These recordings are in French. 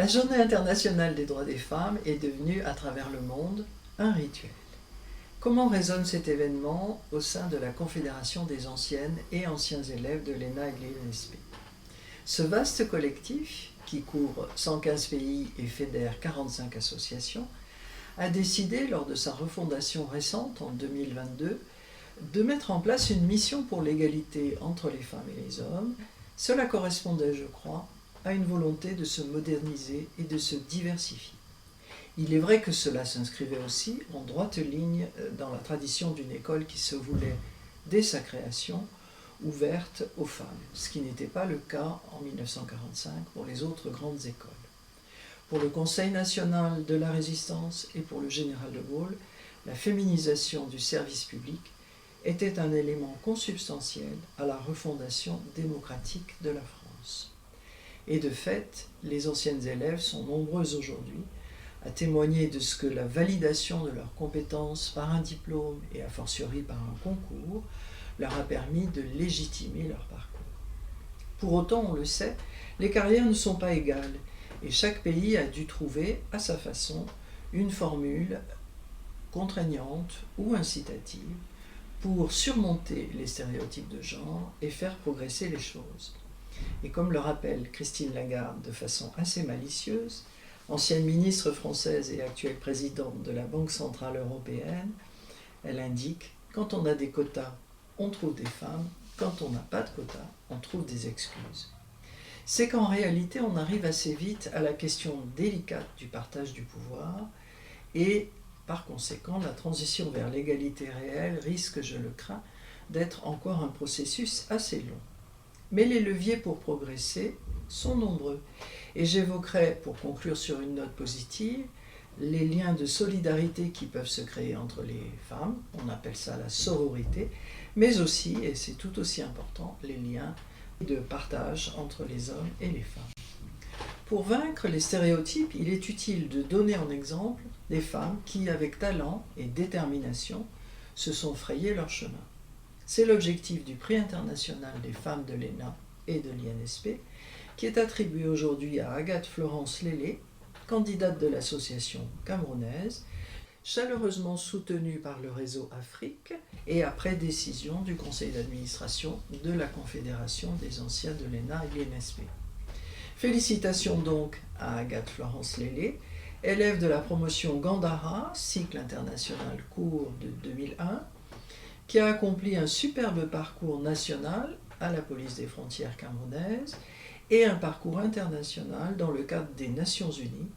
La Journée internationale des droits des femmes est devenue, à travers le monde, un rituel. Comment résonne cet événement au sein de la Confédération des anciennes et anciens élèves de l'ENA et de l'INSP? Ce vaste collectif, qui couvre 115 pays et fédère 45 associations, a décidé, lors de sa refondation récente en 2022, de mettre en place une mission pour l'égalité entre les femmes et les hommes. Cela correspondait, je crois, à une volonté de se moderniser et de se diversifier. Il est vrai que cela s'inscrivait aussi en droite ligne dans la tradition d'une école qui se voulait, dès sa création, ouverte aux femmes, ce qui n'était pas le cas en 1945 pour les autres grandes écoles. Pour le Conseil national de la résistance et pour le général de Gaulle, la féminisation du service public était un élément consubstantiel à la refondation démocratique de la France. Et de fait, les anciennes élèves sont nombreuses aujourd'hui à témoigner de ce que la validation de leurs compétences par un diplôme et a fortiori par un concours leur a permis de légitimer leur parcours. Pour autant, on le sait, les carrières ne sont pas égales et chaque pays a dû trouver, à sa façon, une formule contraignante ou incitative pour surmonter les stéréotypes de genre et faire progresser les choses. Et comme le rappelle Christine Lagarde de façon assez malicieuse, ancienne ministre française et actuelle présidente de la Banque centrale européenne, elle indique « Quand on a des quotas, on trouve des femmes, quand on n'a pas de quotas, on trouve des excuses ». C'est qu'en réalité, on arrive assez vite à la question délicate du partage du pouvoir et, par conséquent, la transition vers l'égalité réelle risque, je le crains, d'être encore un processus assez long. Mais les leviers pour progresser sont nombreux. Et j'évoquerai, pour conclure sur une note positive, les liens de solidarité qui peuvent se créer entre les femmes, on appelle ça la sororité, mais aussi, et c'est tout aussi important, les liens de partage entre les hommes et les femmes. Pour vaincre les stéréotypes, il est utile de donner en exemple des femmes qui, avec talent et détermination, se sont frayées leur chemin. C'est l'objectif du Prix international des femmes de l'ENA et de l'INSP, qui est attribué aujourd'hui à Agathe Florence Lélé, candidate de l'association camerounaise, chaleureusement soutenue par le réseau Afrique et après décision du conseil d'administration de la Confédération des anciens de l'ENA et l'INSP. Félicitations donc à Agathe Florence Lélé, élève de la promotion Gandhara, cycle international court de 2001, qui a accompli un superbe parcours national à la police des frontières camerounaise et un parcours international dans le cadre des Nations Unies,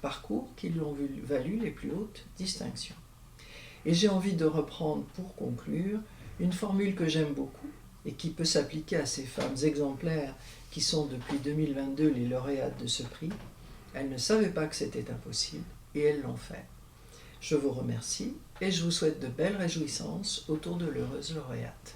parcours qui lui ont valu les plus hautes distinctions. Et j'ai envie de reprendre pour conclure une formule que j'aime beaucoup et qui peut s'appliquer à ces femmes exemplaires qui sont depuis 2022 les lauréates de ce prix. Elles ne savaient pas que c'était impossible et elles l'ont fait. Je vous remercie et je vous souhaite de belles réjouissances autour de l'heureuse lauréate.